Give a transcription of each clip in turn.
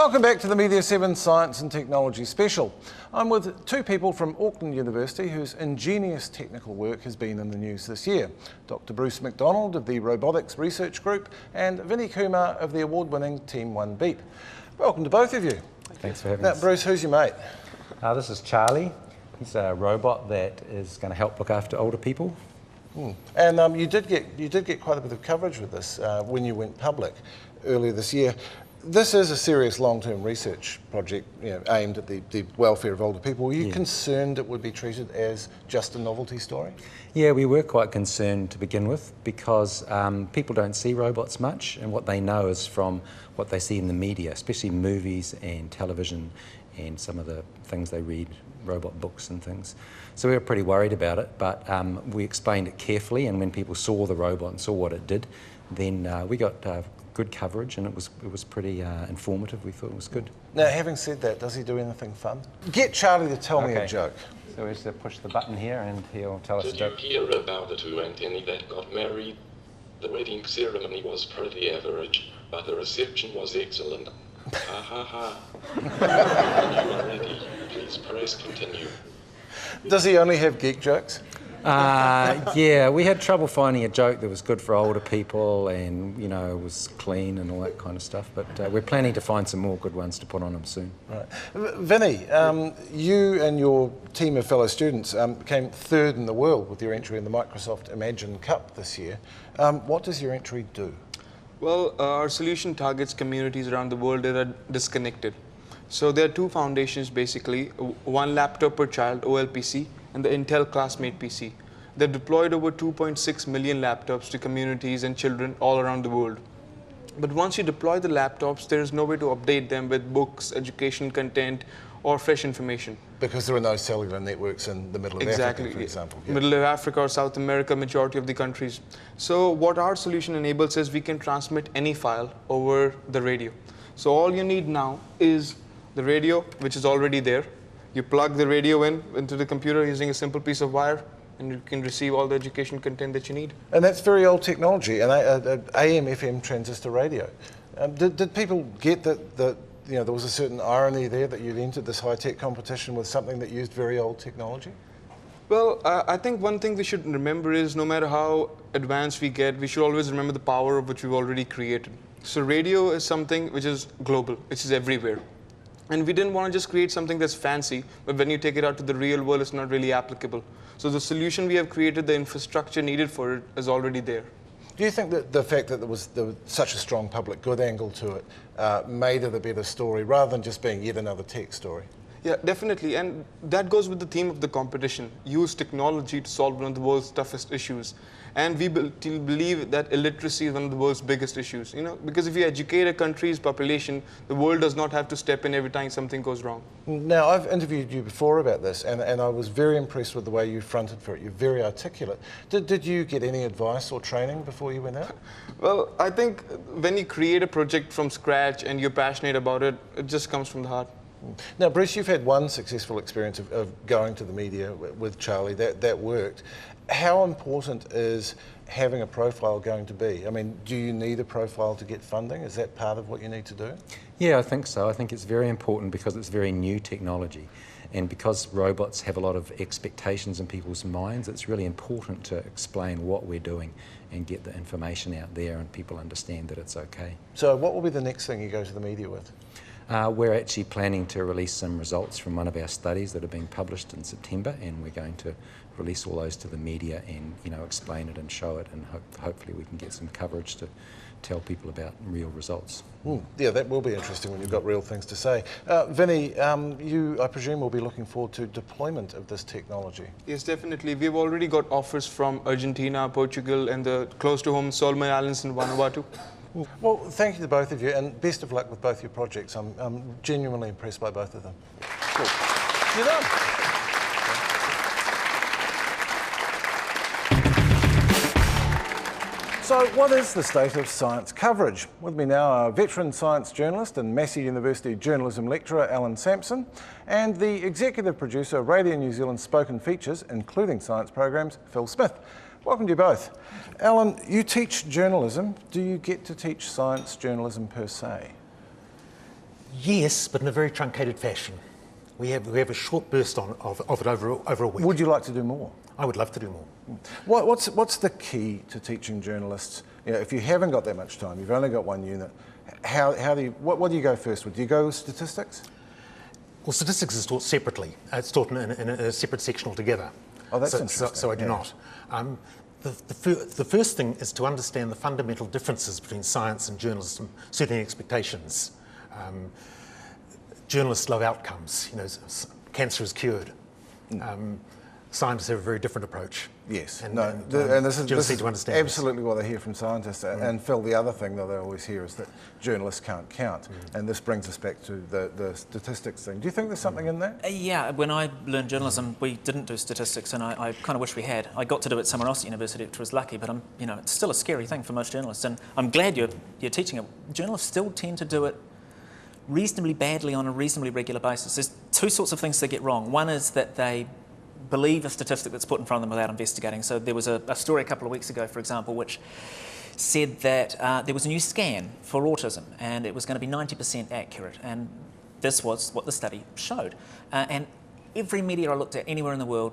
Welcome back to the Media7 Science and Technology Special. I'm with two people from Auckland University whose ingenious technical work has been in the news this year. Dr. Bruce McDonald of the Robotics Research Group and Vinny Kumar of the award-winning Team 1 Beep. Welcome to both of you. Thanks for having us. Now, Bruce, who's your mate? This is Charlie. He's a robot that is going to help look after older people. And you did get quite a bit of coverage with this when you went public earlier this year. This is a serious long-term research project, aimed at the welfare of older people. Were you concerned it would be treated as just a novelty story? Yeah, we were quite concerned to begin with because people don't see robots much, and what they know is from what they see in the media, especially movies and television and some of the things they read, robot books and things. So we were pretty worried about it, but we explained it carefully, and when people saw the robot and saw what it did, then we got good coverage, and it was pretty informative. We thought it was good. Now, having said that, does he do anything fun? Get Charlie to tell me a joke. So we just push the button here, and he'll tell us a joke. Did you hear about the two Anthony that got married? The wedding ceremony was pretty average, but the reception was excellent. Ha ha ha. When you are ready, please press continue. Does he only have geek jokes? Yeah, we had trouble finding a joke that was good for older people and, was clean and all that kind of stuff. But we're planning to find some more good ones to put on them soon. Right. Vinny, you and your team of fellow students came third in the world with your entry in the Microsoft Imagine Cup this year. What does your entry do? Well, our solution targets communities around the world that are disconnected. So there are two foundations basically, one laptop per child, OLPC, and the Intel Classmate PC. They've deployed over 2.6 million laptops to communities and children all around the world. But once you deploy the laptops, there is no way to update them with books, education content, or fresh information. Because there are no cellular networks in the middle of Africa, for example. Yeah. Middle of Africa or South America, majority of the countries. So what our solution enables is we can transmit any file over the radio. So all you need now is the radio, which is already there. You plug the radio into the computer using a simple piece of wire, and you can receive all the education content that you need. And that's very old technology, an AM/FM transistor radio. Did people get that there was a certain irony there that you'd entered this high-tech competition with something that used very old technology? Well, I think one thing we should remember is no matter how advanced we get, we should always remember the power of which we've already created. So radio is something which is global, which is everywhere. And we didn't want to just create something that's fancy, but when you take it out to the real world, it's not really applicable. So the solution we have created, the infrastructure needed for it, is already there. Do you think that the fact that there was such a strong public good angle to it made it a better story, rather than just being yet another tech story? Yeah, definitely. And that goes with the theme of the competition. Use technology to solve one of the world's toughest issues. And we believe that illiteracy is one of the world's biggest issues. Because if you educate a country's population, the world does not have to step in every time something goes wrong. Now, I've interviewed you before about this, and I was very impressed with the way you fronted for it. You're very articulate. Did you get any advice or training before you went out? Well, I think when you create a project from scratch and you're passionate about it, it just comes from the heart. Now, Bruce, you've had one successful experience of going to the media with Charlie. That worked. How important is having a profile going to be? I mean, do you need a profile to get funding? Is that part of what you need to do? Yeah, I think so. I think it's very important because it's very new technology. And because robots have a lot of expectations in people's minds, it's really important to explain what we're doing and get the information out there and people understand that it's okay. So what will be the next thing you go to the media with? We're actually planning to release some results from one of our studies that are being published in September, and we're going to release all those to the media and explain it and show it, and hopefully we can get some coverage to tell people about real results. Yeah, that will be interesting when you've got real things to say. Vinny, you, I presume, will be looking forward to deployment of this technology. Yes, definitely. We've already got offers from Argentina, Portugal, and the close-to-home Solomon Islands and Vanuatu. Well, thank you to both of you, and best of luck with both your projects. I'm genuinely impressed by both of them. Cool. You're done. So what is the state of science coverage? With me now are veteran science journalist and Massey University journalism lecturer Alan Sampson, and the executive producer of Radio New Zealand's Spoken Features, including science programs, Phil Smith. Welcome to you both. Alan, you teach journalism. Do you get to teach science journalism per se? Yes, but in a very truncated fashion. We have a short burst of it over a week. Would you like to do more? I would love to do more. What's the key to teaching journalists? You know, if you haven't got that much time, you've only got one unit, what do you go first with? Do you go with statistics? Well, statistics is taught separately. It's taught in a separate section altogether. Oh, that's interesting. So I do not. The first thing is to understand the fundamental differences between science and journalism, setting expectations. Journalists love outcomes. You know, cancer is cured. Scientists have a very different approach. Yes, and this is to understand absolutely what I hear from scientists. And Phil, the other thing that I always hear is that journalists can't count. And this brings us back to the statistics thing. Do you think there's something in that? Yeah, when I learned journalism, we didn't do statistics, and I kind of wish we had. I got to do it somewhere else at university, which was lucky, but it's still a scary thing for most journalists, and I'm glad you're teaching it. Journalists still tend to do it reasonably badly on a reasonably regular basis. There's two sorts of things they get wrong. One is that they believe a statistic that's put in front of them without investigating. So there was a story a couple of weeks ago, for example, which said that there was a new scan for autism and it was going to be 90% accurate, and this was what the study showed. And every media I looked at anywhere in the world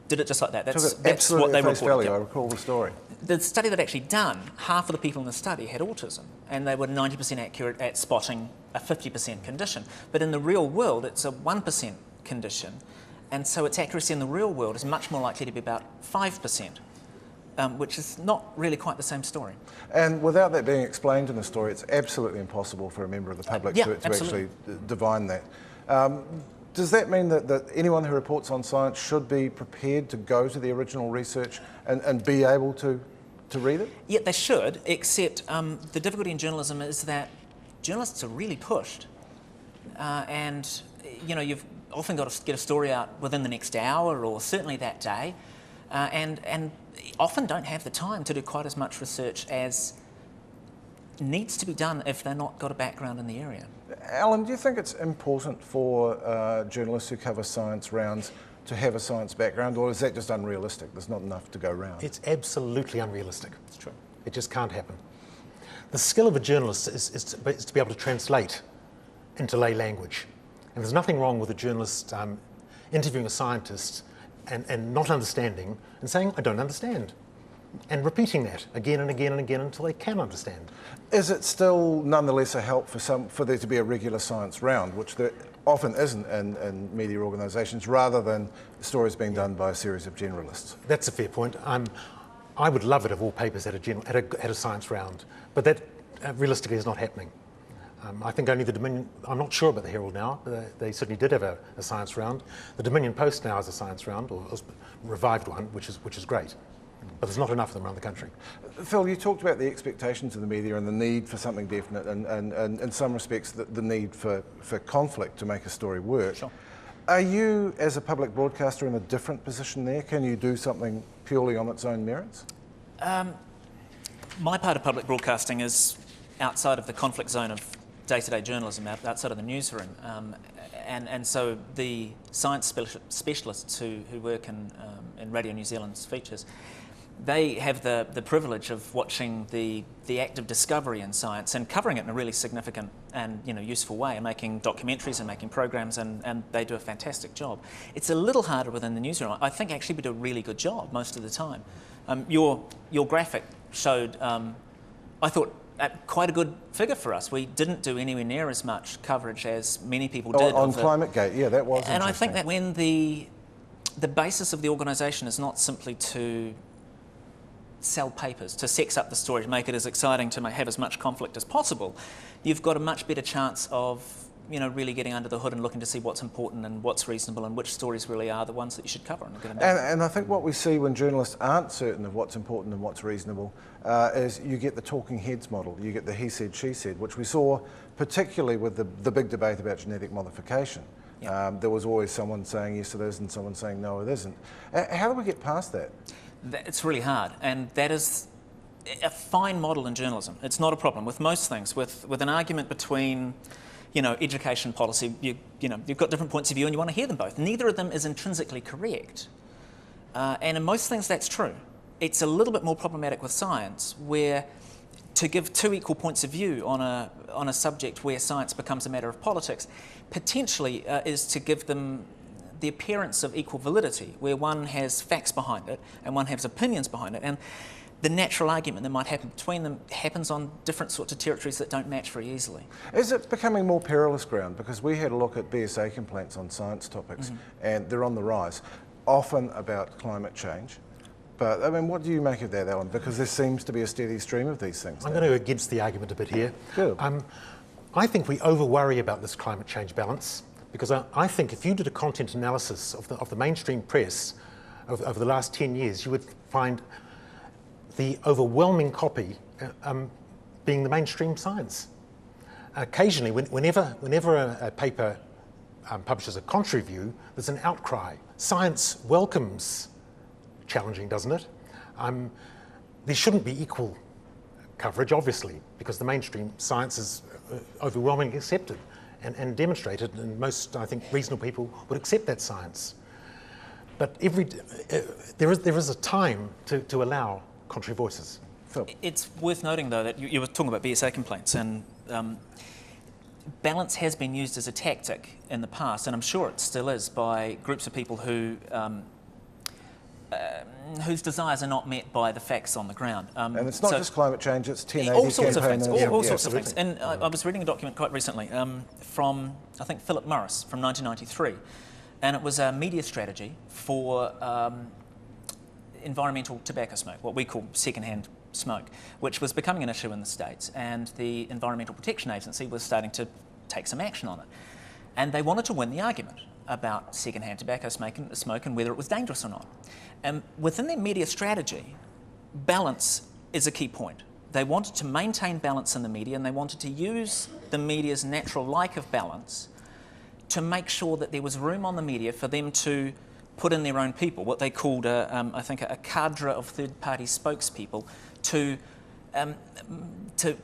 did it just like that. That's what they reported. I recall the story. The study that actually done, half of the people in the study had autism, and they were 90% accurate at spotting a 50% condition. But in the real world, it's a 1% condition, and so its accuracy in the real world is much more likely to be about 5%, which is not really quite the same story. And without that being explained in the story, it's absolutely impossible for a member of the public to actually divine that. Does that mean that anyone who reports on science should be prepared to go to the original research and be able to read it? Yeah, they should, except the difficulty in journalism is that journalists are really pushed. And, you've often got to get a story out within the next hour or certainly that day, and often don't have the time to do quite as much research as needs to be done if they're not got a background in the area. Alan, do you think it's important for journalists who cover science rounds to have a science background, or is that just unrealistic? There's not enough to go round. It's absolutely unrealistic. It's true. It just can't happen. The skill of a journalist is to be able to translate into lay language. And there's nothing wrong with a journalist interviewing a scientist and not understanding and saying, I don't understand, and repeating that again and again and again until they can understand. Is it still nonetheless a help for there to be a regular science round, which there often isn't in media organisations, rather than stories being done by a series of generalists? That's a fair point. I would love it if all papers had a science round, but that realistically is not happening. I think only the Dominion, I'm not sure about the Herald now, but they certainly did have a science round. The Dominion Post now has a science round, or a revived one, which is great. But there's not enough of them around the country. Phil, you talked about the expectations of the media and the need for something definite, and in some respects the need for conflict to make a story work. Sure. Are you, as a public broadcaster, in a different position there? Can you do something purely on its own merits? My part of public broadcasting is outside of the conflict zone of day-to-day journalism, outside of the newsroom. And so the science specialists who work in Radio New Zealand's features, they have the privilege of watching the act of discovery in science and covering it in a really significant and useful way, and making documentaries and making programs, and they do a fantastic job. It's a little harder within the newsroom. I think actually we do a really good job most of the time. Your graphic showed, I thought, quite a good figure for us. We didn't do anywhere near as much coverage as many people did. On ClimateGate, yeah, that was interesting. And I think that when the basis of the organisation is not simply to sell papers, to sex up the story, to make it as exciting, to have as much conflict as possible, you've got a much better chance of really getting under the hood and looking to see what's important and what's reasonable and which stories really are the ones that you should cover. And I think what we see when journalists aren't certain of what's important and what's reasonable is you get the talking heads model, you get the he said, she said, which we saw particularly with the big debate about genetic modification. Yep. There was always someone saying yes it is and someone saying no it isn't. How do we get past that? It's really hard, and that is a fine model in journalism. It's not a problem with most things. With an argument between education policy, you've got different points of view and you want to hear them both. Neither of them is intrinsically correct. And in most things that's true. It's a little bit more problematic with science, where to give two equal points of view on a subject where science becomes a matter of politics, potentially is to give them the appearance of equal validity, where one has facts behind it and one has opinions behind it. And the natural argument that might happen between them happens on different sorts of territories that don't match very easily. Is it becoming more perilous ground? Because we had a look at BSA complaints on science topics, and they're on the rise, often about climate change. But, I mean, what do you make of that, Alan? Because there seems to be a steady stream of these things. I'm going to go against the argument a bit here. Good. I think we over-worry about this climate change balance, because I think if you did a content analysis of the mainstream press over the last 10 years, you would find the overwhelming copy being the mainstream science. Occasionally, whenever a paper publishes a contrary view, there's an outcry. Science welcomes challenging, doesn't it? There shouldn't be equal coverage, obviously, because the mainstream science is overwhelmingly accepted and demonstrated, and most, I think, reasonable people would accept that science. But there is a time to allow contrary voices. Phil. It's worth noting, though, that you were talking about BSA complaints, and balance has been used as a tactic in the past, and I'm sure it still is, by groups of people who whose desires are not met by the facts on the ground. And it's not just climate change, it's 1080 all sorts of things, campaign. all sorts of things. And I was reading a document quite recently from, I think, Philip Morris from 1993, and it was a media strategy for environmental tobacco smoke, what we call second-hand smoke, which was becoming an issue in the States, and the Environmental Protection Agency was starting to take some action on it. And they wanted to win the argument about second-hand tobacco smoke and whether it was dangerous or not. And within their media strategy, balance is a key point. They wanted to maintain balance in the media, and they wanted to use the media's natural like of balance to make sure that there was room on the media for them to put in their own people, what they called, I think, a cadre of third-party spokespeople to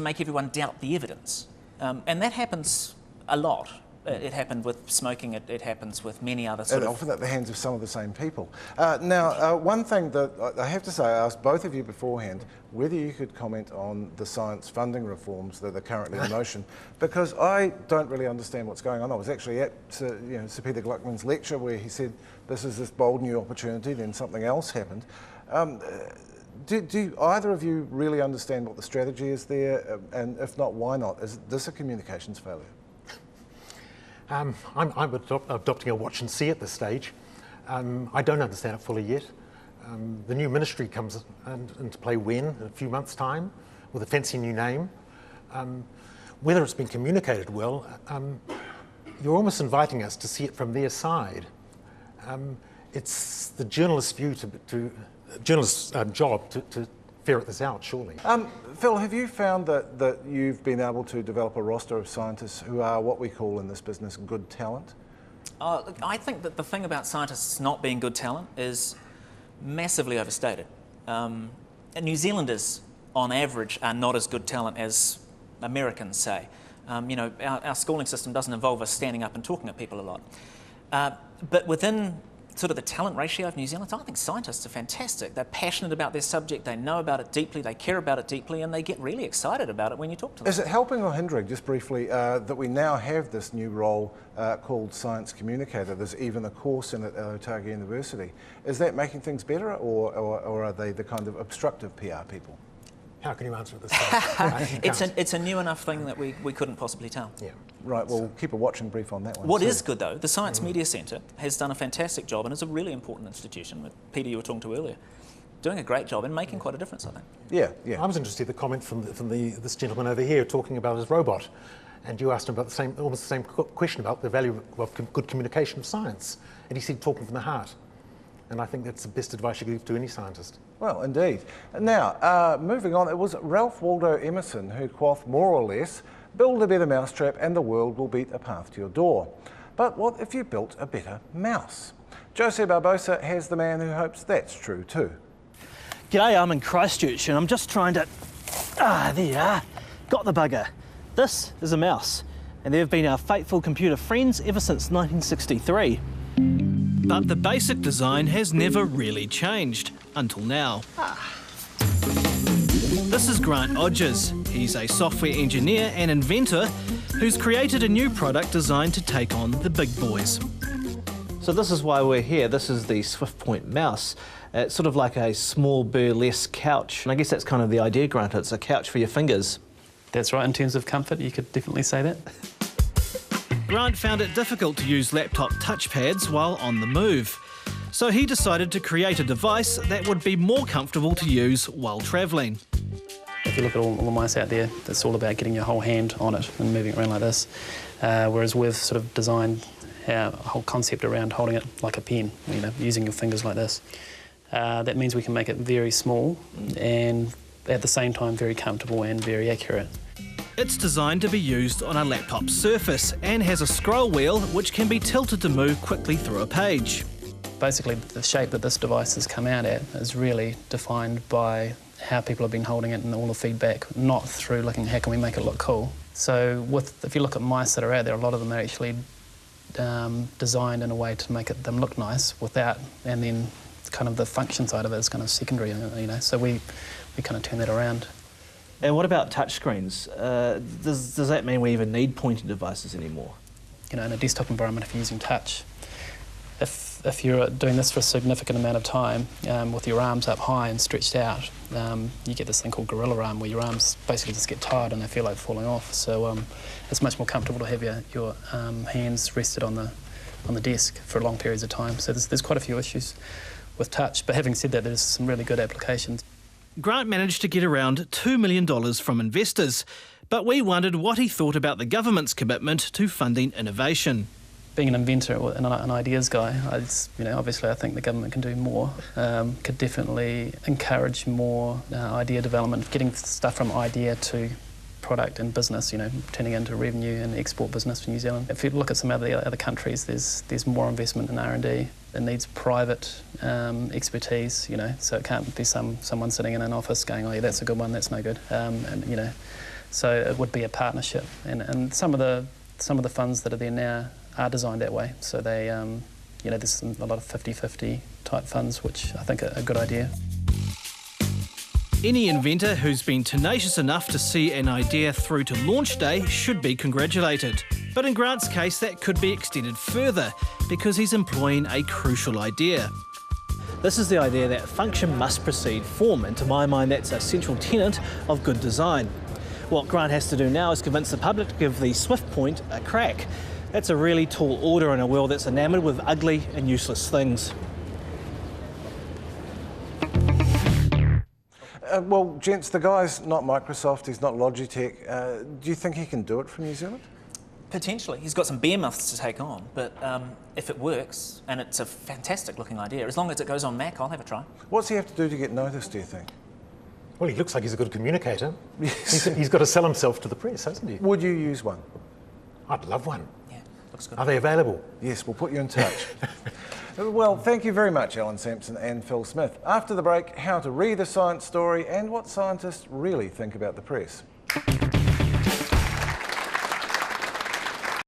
make everyone doubt the evidence. And that happens a lot. It happened with smoking, it happens with many other sort and of... often at the hands of some of the same people. Now, one thing that I have to say, I asked both of you beforehand whether you could comment on the science funding reforms that are currently in motion, because I don't really understand what's going on. I was actually at Sir Peter Gluckman's lecture where he said this is this bold new opportunity, then something else happened. Do either of you really understand what the strategy is there? And if not, why not? Is this a communications failure? I'm adopting a watch and see at this stage. I don't understand it fully yet. The new ministry comes into play when? In a few months' time, with a fancy new name. Whether it's been communicated well, you're almost inviting us to see it from their side. It's the journalist's view journalist's job to ferret this out, surely. Phil, have you found that you've been able to develop a roster of scientists who are what we call in this business good talent? I think that the thing about scientists not being good talent is massively overstated. New Zealanders, on average, are not as good talent as Americans, say. Our schooling system doesn't involve us standing up and talking at people a lot. But within sort of the talent ratio of New Zealand, I think scientists are fantastic. They're passionate about their subject, they know about it deeply, they care about it deeply, and they get really excited about it when you talk to them. Is it helping or hindering, just briefly, that we now have this new role called Science Communicator? There's even a course in it at Otago University. Is that making things better, or are they the kind of obstructive PR people? How can you answer this? It's a new enough thing that we couldn't possibly tell. Yeah. Right, well, keep a watching brief on that one. What is good, though, the Science Media Centre has done a fantastic job and is a really important institution, that Peter, you were talking to earlier, doing a great job and making quite a difference, I think. Yeah. I was interested in the comment from this gentleman over here talking about his robot, and you asked him about almost the same question about the value of good communication of science, and he said talking from the heart. And I think that's the best advice you could give to any scientist. Well, indeed. Now, moving on, it was Ralph Waldo Emerson who quaffed more or less, build a better mousetrap and the world will beat a path to your door. But what if you built a better mouse? Jose Barbosa has the man who hopes that's true too. G'day, I'm in Christchurch and I'm just trying to... there you are. Got the bugger. This is a mouse, and they've been our faithful computer friends ever since 1963. But the basic design has never really changed, until now. This is Grant Odgers. He's a software engineer and inventor who's created a new product designed to take on the big boys. So this is why we're here. This is the SwiftPoint mouse. It's sort of like a small burlesque couch. And I guess that's kind of the idea, Grant. It's a couch for your fingers. That's right, in terms of comfort, you could definitely say that. Grant found it difficult to use laptop touchpads while on the move. So he decided to create a device that would be more comfortable to use while travelling. If you look at all the mice out there, it's all about getting your whole hand on it and moving it around like this. Whereas we've sort of designed a whole concept around holding it like a pen, you know, using your fingers like this. That means we can make it very small and at the same time very comfortable and very accurate. It's designed to be used on a laptop surface and has a scroll wheel which can be tilted to move quickly through a page. Basically, the shape that this device has come out at is really defined by how people have been holding it and all the feedback, not through looking how can we make it look cool. So if you look at mice that are out there, a lot of them are actually designed in a way to make them look nice without, and then kind of the function side of it is kind of secondary, you know, so we kind of turn that around. And what about touchscreens? Does that mean we even need pointing devices anymore? You know, in a desktop environment, if you're using touch, if you're doing this for a significant amount of time with your arms up high and stretched out, you get this thing called gorilla arm where your arms basically just get tired and they feel like falling off. So it's much more comfortable to have your hands rested on the desk for long periods of time. So there's quite a few issues with touch. But having said that, there's some really good applications. Grant managed to get around $2 million from investors, but we wondered what he thought about the government's commitment to funding innovation. Being an inventor and an ideas guy, obviously I think the government can do more, could definitely encourage more idea development, getting stuff from idea to product and business, you know, turning into revenue and export business for New Zealand. If you look at some other countries, there's more investment in R&D. It needs private expertise, you know, so it can't be someone sitting in an office going, oh yeah, that's a good one, that's no good, and you know, so it would be a partnership. And some of the funds that are there now are designed that way. So they, you know, there's a lot of 50-50 type funds, which I think are a good idea. Any inventor who's been tenacious enough to see an idea through to launch day should be congratulated. But in Grant's case, that could be extended further because he's employing a crucial idea. This is the idea that function must precede form, and to my mind that's a central tenet of good design. What Grant has to do now is convince the public to give the SwiftPoint a crack. That's a really tall order in a world that's enamoured with ugly and useless things. Well, gents, the guy's not Microsoft, he's not Logitech. Do you think he can do it from New Zealand? Potentially. He's got some behemoths to take on, but if it works, and it's a fantastic looking idea, as long as it goes on Mac, I'll have a try. What's he have to do to get noticed, do you think? Well, he looks like he's a good communicator. He's got to sell himself to the press, hasn't he? Would you use one? I'd love one. Yeah, looks good. Are they available? Yes, we'll put you in touch. Well, thank you very much, Alan Sampson and Phil Smith. After the break, how to read a science story and what scientists really think about the press.